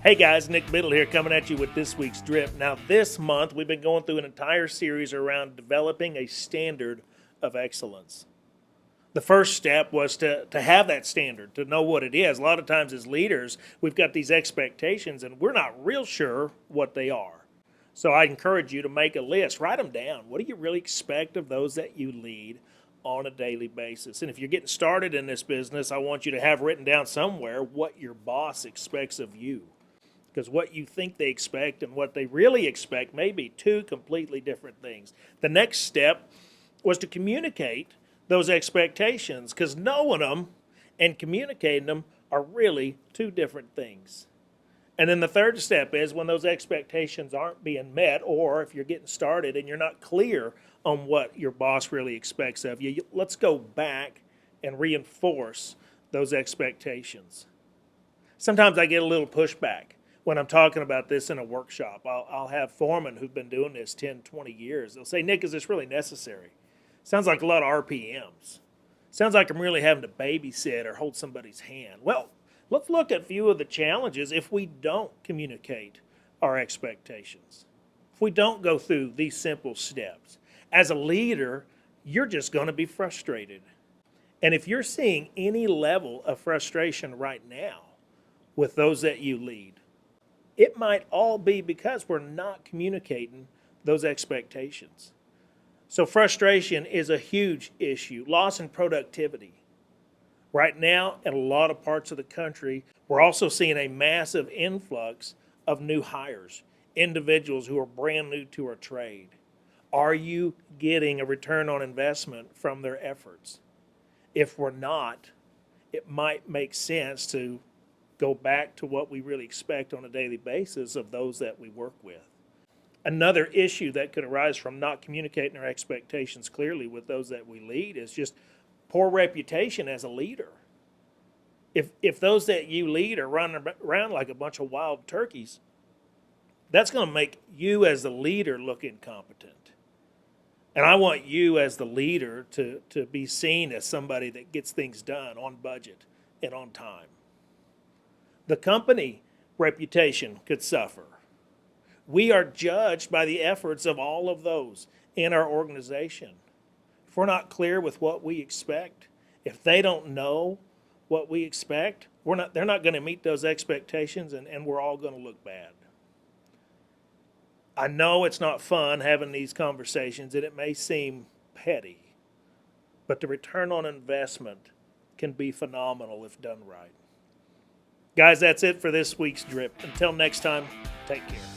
Hey guys, Nick Biddle here coming at you with this week's Drip. Now, this month we've been going through an entire series around developing a standard of excellence. The first step was to have that standard, to know what it is. A lot of times as leaders, we've got these expectations and we're not real sure what they are. So I encourage you to make a list, write them down. What do you really expect of those that you lead on a daily basis? And if you're getting started in this business, I want you to have written down somewhere what your boss expects of you. Because what you think they expect and what they really expect may be two completely different things. The next step was to communicate those expectations, because knowing them and communicating them are really two different things. And then the third step is when those expectations aren't being met, or if you're getting started and you're not clear on what your boss really expects of you, let's go back and reinforce those expectations. Sometimes I get a little pushback when I'm talking about this in a workshop. I'll have foremen who've been doing this 10, 20 years. They'll say, Nick, is this really necessary? Sounds like a lot of RPMs. Sounds like I'm really having to babysit or hold somebody's hand. Well, let's look at a few of the challenges if we don't communicate our expectations. If we don't go through these simple steps. As a leader, you're just going to be frustrated. And if you're seeing any level of frustration right now with those that you lead, it might all be because we're not communicating those expectations. So frustration is a huge issue. Loss in productivity. Right now, in a lot of parts of the country, we're also seeing a massive influx of new hires, individuals who are brand new to our trade. Are you getting a return on investment from their efforts? If we're not, it might make sense to go back to what we really expect on a daily basis of those that we work with. Another issue that could arise from not communicating our expectations clearly with those that we lead is just poor reputation as a leader. If those that you lead are running around like a bunch of wild turkeys, that's going to make you as the leader look incompetent. And I want you as the leader to be seen as somebody that gets things done on budget and on time. The company reputation could suffer. We are judged by the efforts of all of those in our organization. If we're not clear with what we expect, if they don't know what we expect, they're not going to meet those expectations, and we're all going to look bad. I know it's not fun having these conversations, and it may seem petty, but the return on investment can be phenomenal if done right. Guys, that's it for this week's Drip. Until next time, take care.